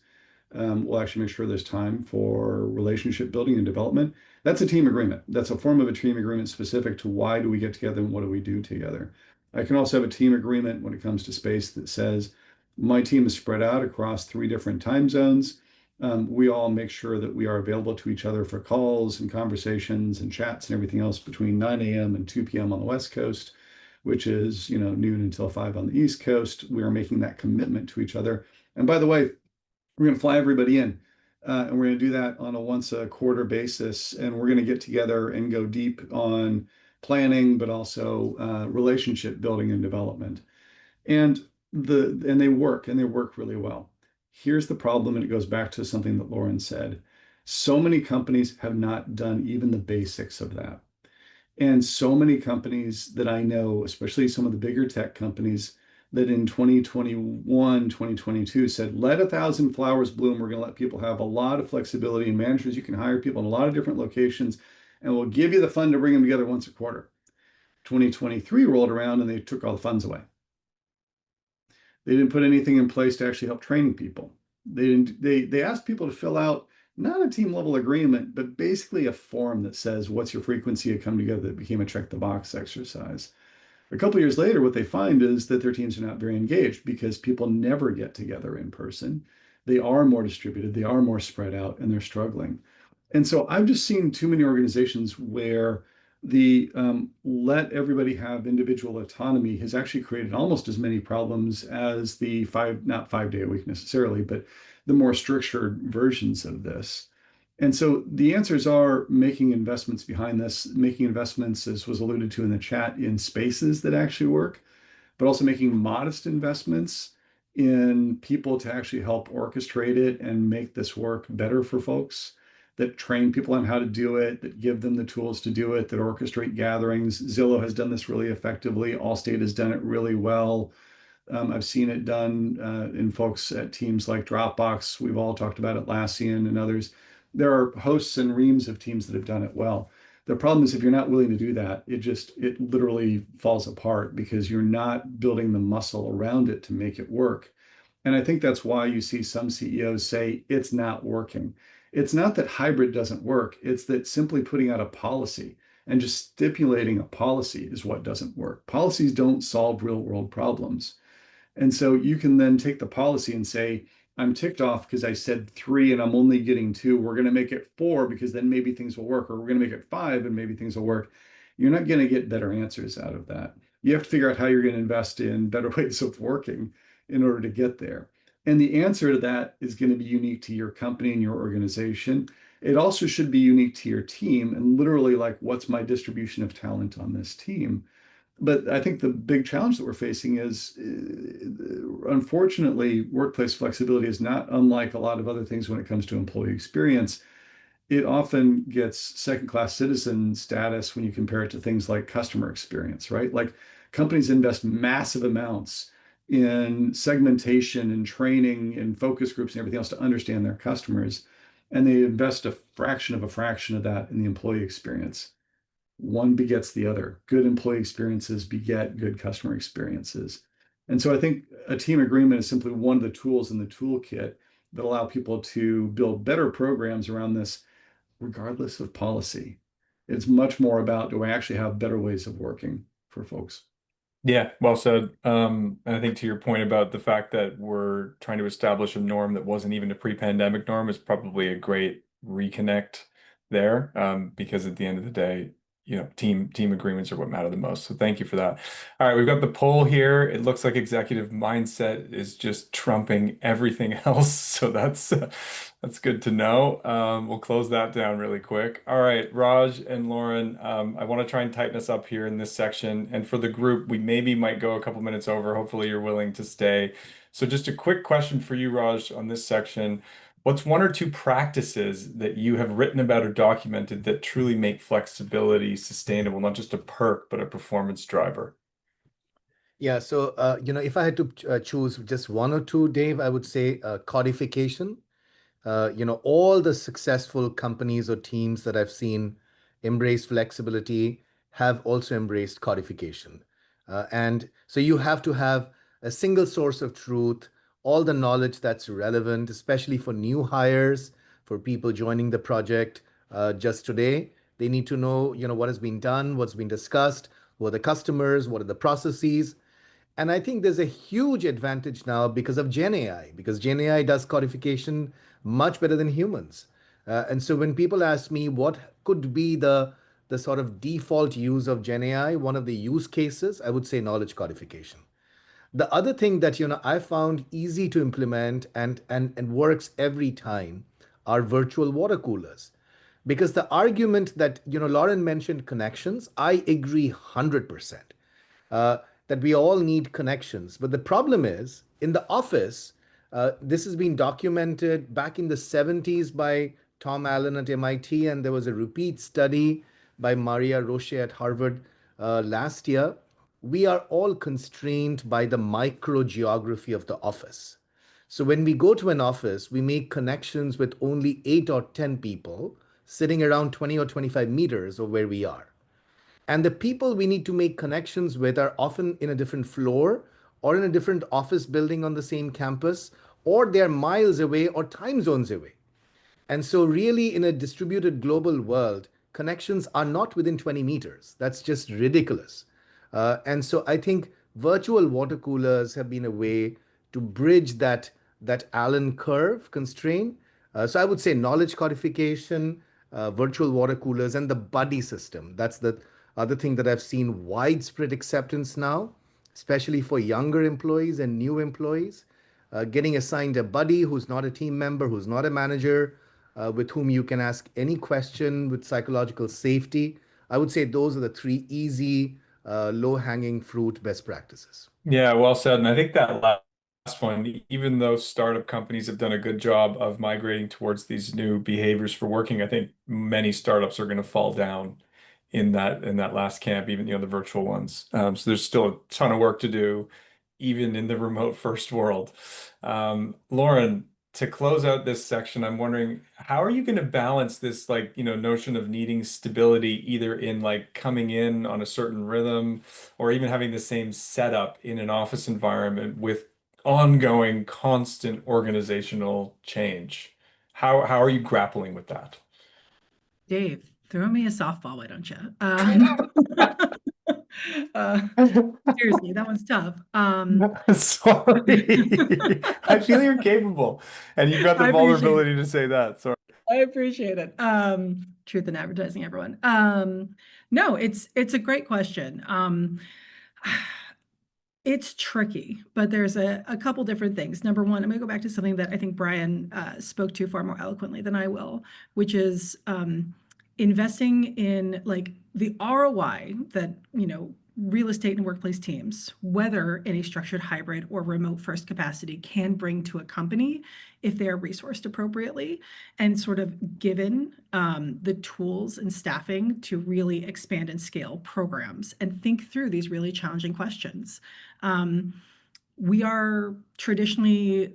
We'll actually make sure there's time for relationship building and development. That's a team agreement. That's a form of a team agreement specific to why do we get together and what do we do together. I can also have a team agreement when it comes to space that says my team is spread out across 3 different time zones. We all make sure that we are available to each other for calls and conversations and chats and everything else between 9 a.m. and 2 p.m. on the West Coast, which is noon until 5 on the East Coast. We are making that commitment to each other. And by the way, we're going to fly everybody in, and we're going to do that on a once a quarter basis. And we're going to get together and go deep on planning, but also relationship building and development. And they work really well. Here's the problem, and it goes back to something that Lauren said. So many companies have not done even the basics of that. And so many companies that I know, especially some of the bigger tech companies, that in 2021, 2022 said, let 1,000 flowers bloom. We're going to let people have a lot of flexibility and managers. You can hire people in a lot of different locations, and we'll give you the fund to bring them together once a quarter. 2023 rolled around and they took all the funds away. They didn't put anything in place to actually help training people. They asked people to fill out not a team level agreement, but basically a form that says, what's your frequency of come together? That became a check the box exercise. A couple of years later, what they find is that their teams are not very engaged because people never get together in person. They are more distributed, they are more spread out, and they're struggling. And so I've just seen too many organizations where the let everybody have individual autonomy has actually created almost as many problems as the not 5 day a week necessarily, but the more structured versions of this. And so the answers are making investments behind this, making investments, as was alluded to in the chat, in spaces that actually work, but also making modest investments in people to actually help orchestrate it and make this work better for folks, that train people on how to do it, that give them the tools to do it, that orchestrate gatherings. Zillow has done this really effectively. Allstate has done it really well. I've seen it done in folks at teams like Dropbox. We've all talked about Atlassian and others. There are hosts and reams of teams that have done it well. The problem is if you're not willing to do that, it literally falls apart because you're not building the muscle around it to make it work. And I think that's why you see some CEOs say it's not working. It's not that hybrid doesn't work. It's that simply putting out a policy and just stipulating a policy is what doesn't work. Policies don't solve real world problems. And so you can then take the policy and say, I'm ticked off because I said 3 and I'm only getting 2. We're going to make it 4 because then maybe things will work, or we're going to make it 5 and maybe things will work. You're not going to get better answers out of that. You have to figure out how you're going to invest in better ways of working in order to get there. And the answer to that is going to be unique to your company and your organization. It also should be unique to your team and literally like, what's my distribution of talent on this team? But I think the big challenge that we're facing is, unfortunately, workplace flexibility is not unlike a lot of other things when it comes to employee experience. It often gets second-class citizen status when you compare it to things like customer experience, right? Like companies invest massive amounts in segmentation and training and focus groups and everything else to understand their customers. And they invest a fraction of that in the employee experience. One begets the other. Good employee experiences beget good customer experiences. And so I think a team agreement is simply one of the tools in the toolkit that allow people to build better programs around this, regardless of policy. It's much more about, do I actually have better ways of working for folks? Yeah, well said. And I think to your point about the fact that we're trying to establish a norm that wasn't even a pre-pandemic norm is probably a great reconnect there. Because at the end of the day, team agreements are what matter the most. So thank you for that. All right, we've got the poll here. It looks like executive mindset is just trumping everything else. So that's good to know. We'll close that down really quick. All right, Raj and Lauren, I want to try and tighten us up here in this section. And for the group, we maybe might go a couple minutes over. Hopefully you're willing to stay. So just a quick question for you, Raj, on this section. What's 1 or 2 practices that you have written about or documented that truly make flexibility sustainable, not just a perk, but a performance driver? Yeah, so if I had to choose just 1 or 2, Dave, I would say codification. All the successful companies or teams that I've seen embrace flexibility have also embraced codification. And so you have to have a single source of truth, all the knowledge that's relevant, especially for new hires, for people joining the project just today. They need to know, what has been done, what's been discussed, who are the customers, what are the processes. And I think there's a huge advantage now because of Gen AI, because Gen AI does codification much better than humans. And so when people ask me what could be the sort of default use of Gen AI, one of the use cases, I would say knowledge codification. The other thing that I found easy to implement and works every time are virtual water coolers. Because the argument that, Lauren mentioned connections, I agree 100%. uh, that we all need connections. But the problem is, in the office, this has been documented back in the 70s by Tom Allen at MIT, and there was a repeat study by Maria Roche at Harvard last year. We are all constrained by the microgeography of the office. So when we go to an office, we make connections with only 8 or 10 people sitting around 20 or 25 meters of where we are. And the people we need to make connections with are often in a different floor or in a different office building on the same campus, or they're miles away or time zones away. And so, really, in a distributed global world, connections are not within 20 meters. That's just ridiculous. And so, I think virtual water coolers have been a way to bridge that Allen curve constraint. So, I would say knowledge codification, virtual water coolers, and the buddy system. That's the other thing that I've seen widespread acceptance now, especially for younger employees and new employees. Getting assigned a buddy who's not a team member, who's not a manager, with whom you can ask any question with psychological safety. I would say those are the three easy, low-hanging fruit best practices. Yeah, well said. And I think that last one, even though startup companies have done a good job of migrating towards these new behaviors for working, I think many startups are going to fall down in that last camp, even the virtual ones. So there's still a ton of work to do, even in the remote first world. Lauren, to close out this section, I'm wondering how are you going to balance this notion of needing stability either in like coming in on a certain rhythm or even having the same setup in an office environment with ongoing constant organizational change. How are you grappling with that? Dave, throw me a softball, why don't you? Uh, seriously, that one's tough. Sorry. I feel you're capable and you've got the I appreciate it. vulnerability to say that. Sorry. I appreciate it. Truth in advertising, everyone. No, it's a great question. It's tricky, but there's a couple different things. Number one, I'm going to go back to something that I think Brian spoke to far more eloquently than I will, which is investing in like the ROI that, real estate and workplace teams, whether in a structured hybrid or remote first capacity, can bring to a company if they are resourced appropriately and sort of given the tools and staffing to really expand and scale programs and think through these really challenging questions. We are traditionally,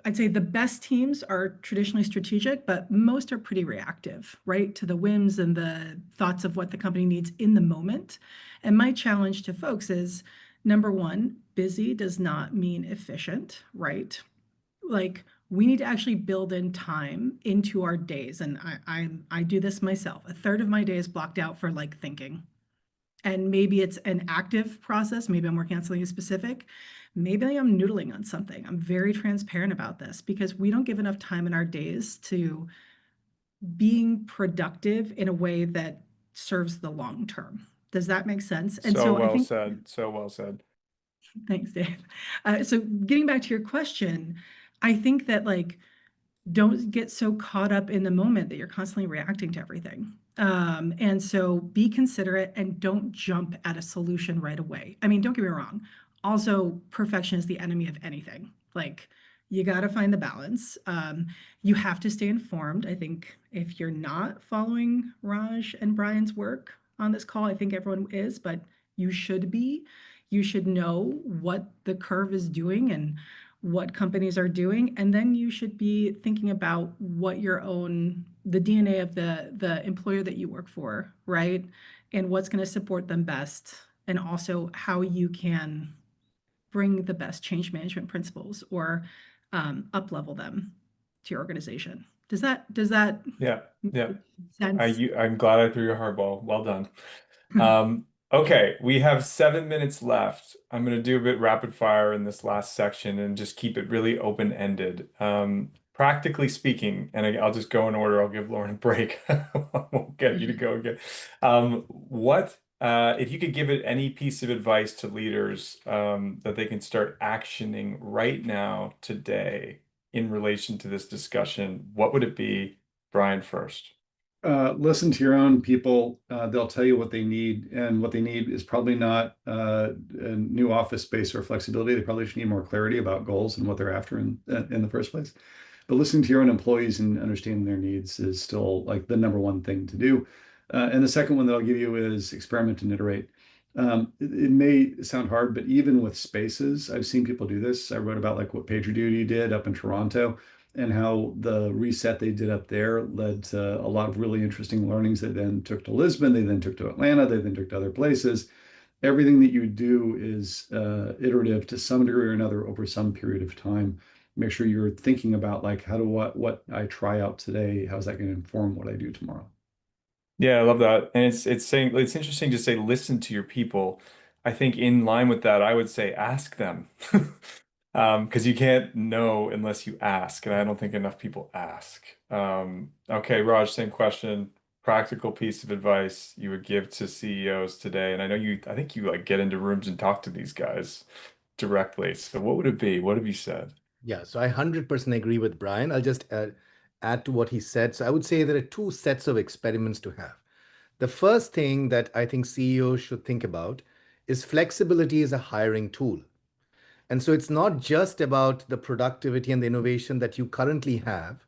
I'd say the best teams are traditionally strategic, but most are pretty reactive, right? To the whims and the thoughts of what the company needs in the moment. And my challenge to folks is number one, busy does not mean efficient, right? Like we need to actually build in time into our days. And I do this myself. A third of my day is blocked out for like thinking. And maybe it's an active process. Maybe I'm working on something specific. Maybe I'm noodling on something. I'm very transparent about this because we don't give enough time in our days to being productive in a way that serves the long term. Does that make sense? And So so I well think, said. So well said. thanks, Dave. So getting back to your question, I think that like don't get so caught up in the moment that you're constantly reacting to everything. And so be considerate and don't jump at a solution right away. I mean, don't get me wrong. Also, perfection is the enemy of anything. Like, you got to find the balance. You have to stay informed. I think if you're not following Raj and Brian's work on this call, I think everyone is, but you should be. You should know what the curve is doing and what companies are doing, and then you should be thinking about what the DNA of the employer that you work for, right? And what's going to support them best, and also how you can bring the best change management principles or up level them to your organization. Does that Yeah. Yeah. make sense? I'm glad I threw your hardball. Well done. Okay, we have 7 minutes left. I'm going to do a bit rapid fire in this last section and just keep it really open-ended. Practically speaking, and I'll just go in order. I'll give Lauren a break. I won't get you to go again. If you could give it any piece of advice to leaders that they can start actioning right now, today, in relation to this discussion, what would it be? Brian first. Listen to your own people. They'll tell you what they need, and what they need is probably not a new office space or flexibility. They probably just need more clarity about goals and what they're after in the first place. But listening to your own employees and understanding their needs is still like the number one thing to do. And the second one that I'll give you is experiment and iterate. It may sound hard, but even with spaces, I've seen people do this. I wrote about like what PagerDuty did up in Toronto and how the reset they did up there led to a lot of really interesting learnings. They then took to Lisbon, they then took to Atlanta, they then took to other places. Everything that you do is iterative to some degree or another over some period of time. Make sure you're thinking about like how do what I try out today, how's that going to inform what I do tomorrow? Yeah, I love that. And it's saying it's interesting to say listen to your people. I think in line with that, I would say ask them. Because you can't know unless you ask, and I don't think enough people ask. Okay, Raj, same question. Practical piece of advice you would give to CEOs today. And I know I think you like get into rooms and talk to these guys directly. So what would it be? What have you said? Yeah, so I 100% agree with Brian. I'll just add to what he said. So I would say there are two sets of experiments to have. The first thing that I think CEOs should think about is flexibility as a hiring tool. And so it's not just about the productivity and the innovation that you currently have,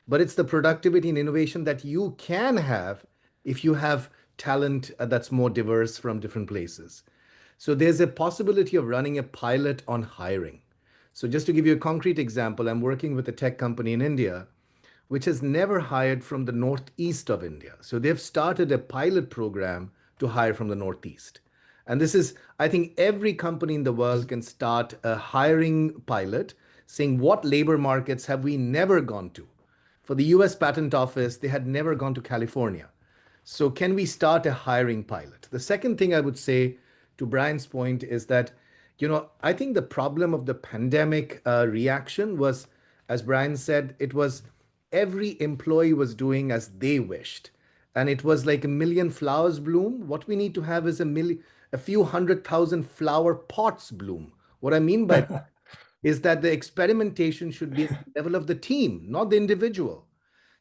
but it's the productivity and innovation that you can have if you have talent that's more diverse from different places. So there's a possibility of running a pilot on hiring. So just to give you a concrete example, I'm working with a tech company in India which has never hired from the northeast of India. So they've started a pilot program to hire from the northeast. And this is, I think every company in the world can start a hiring pilot saying what labor markets have we never gone to. For the US Patent Office, they had never gone to California. So, can we start a hiring pilot? The second thing I would say to Brian's point is that, I think the problem of the pandemic reaction was, as Brian said, it was every employee was doing as they wished. And it was like a million flowers bloom. What we need to have is a few 100,000 flower pots bloom. What I mean by is that the experimentation should be at the level of the team, not the individual.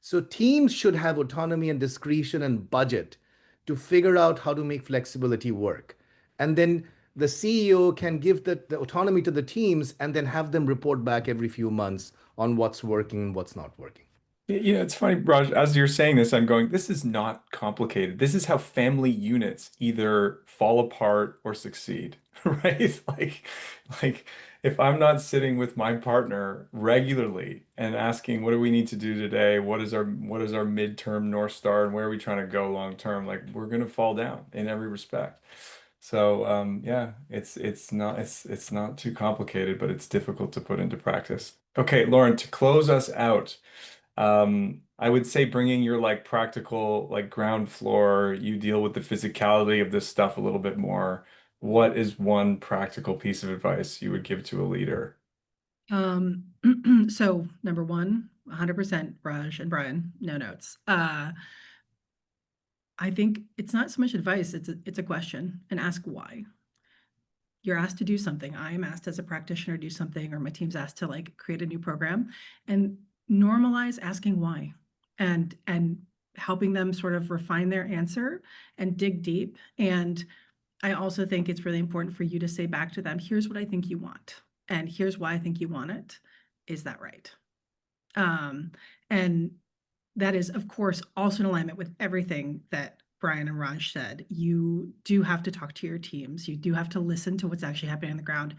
So teams should have autonomy and discretion and budget to figure out how to make flexibility work. And then the CEO can give the autonomy to the teams and then have them report back every few months on what's working and what's not working. It's funny, Raj, as you're saying this, I'm going, this is not complicated. This is how family units either fall apart or succeed, right? Like if I'm not sitting with my partner regularly and asking, what do we need to do today? What is our midterm North Star and where are we trying to go long term? Like we're gonna fall down in every respect. So yeah, it's not too complicated, but it's difficult to put into practice. Okay, Lauren, to close us out. I would say bringing your like practical, like ground floor, you deal with the physicality of this stuff a little bit more. What is one practical piece of advice you would give to a leader? Um, so number one, 100% Raj and Brian, no notes. I think it's not so much advice, it's a question, and ask why. You're asked to do something. I am asked as a practitioner to do something, or my team's asked to like create a new program, and normalize asking why, and helping them sort of refine their answer and dig deep. And I also think it's really important for you to say back to them, here's what I think you want, and here's why I think you want it. Is that right? And that is, of course, also in alignment with everything that Brian and Raj said. You do have to talk to your teams. You do have to listen to what's actually happening on the ground.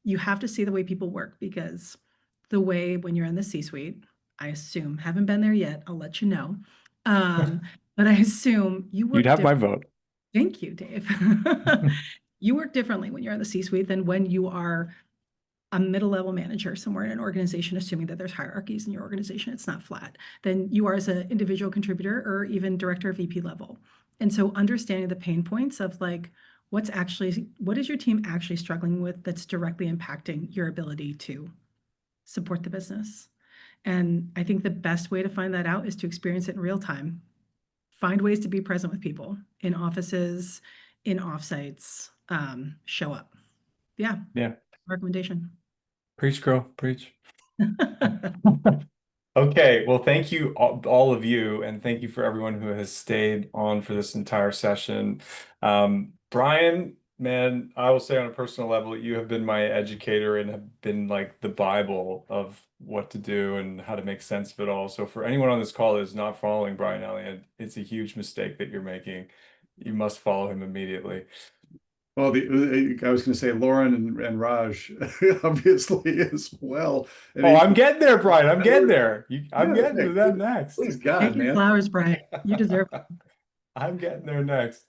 You have to see the way people work, because the way when you're in the C-suite, I assume, haven't been there yet, I'll let you know. But I assume you You'd work have my different. vote. Thank you, Dave. You work differently when you're in the C-suite than when you are a middle level manager somewhere in an organization, assuming that there's hierarchies in your organization, it's not flat, than you are as an individual contributor or even director or VP level. And so understanding the pain points of like, what is your team actually struggling with that's directly impacting your ability to support the business? And I think the best way to find that out is to experience it in real time. Find ways to be present with people in offices, in offsites, show up. Yeah, Yeah. recommendation. Preach, girl, preach. Okay, well, thank you all of you, and thank you for everyone who has stayed on for this entire session. Brian, man, I will say on a personal level, you have been my educator and have been like the Bible of what to do and how to make sense of it all. So for anyone on this call that is not following Brian Elliott, it's a huge mistake that you're making. You must follow him immediately. Well, I was going to say Lauren and Raj, obviously as well. I Oh, mean, I'm getting there, Brian. I'm getting there. I'm yeah, getting to that next. please God, Take your man. flowers, Brian. You deserve it. I'm getting there next.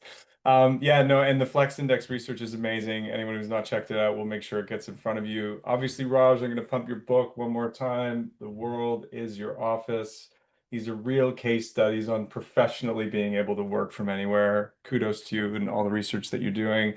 Yeah, no, and the Flex Index research is amazing. Anyone who's not checked it out, we'll make sure it gets in front of you. Obviously, Raj, I'm going to pump your book one more time. The World is Your Office. These are real case studies on professionally being able to work from anywhere. Kudos to you and all the research that you're doing.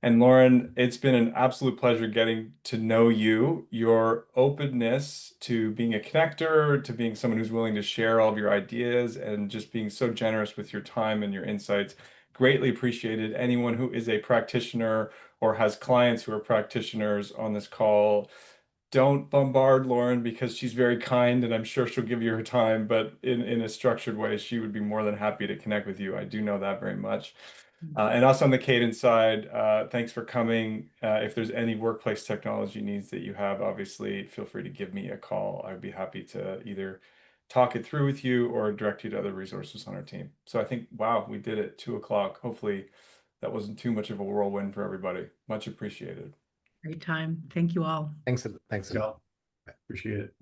And Lauren, it's been an absolute pleasure getting to know you, your openness to being a connector, to being someone who's willing to share all of your ideas, and just being so generous with your time and your insights. Greatly appreciated. Anyone who is a practitioner or has clients who are practitioners on this call, don't bombard Lauren because she's very kind and I'm sure she'll give you her time, but in a structured way, she would be more than happy to connect with you. I do know that very much. And us on the Cadence side, thanks for coming. If there's any workplace technology needs that you have, obviously feel free to give me a call. I'd be happy to either talk it through with you or direct you to other resources on our team. So I think, wow, we did it 2 o'clock. Hopefully that wasn't too much of a whirlwind for everybody. Much appreciated. Great time. Thank you all. Thanks. Thanks. Yeah, appreciate it.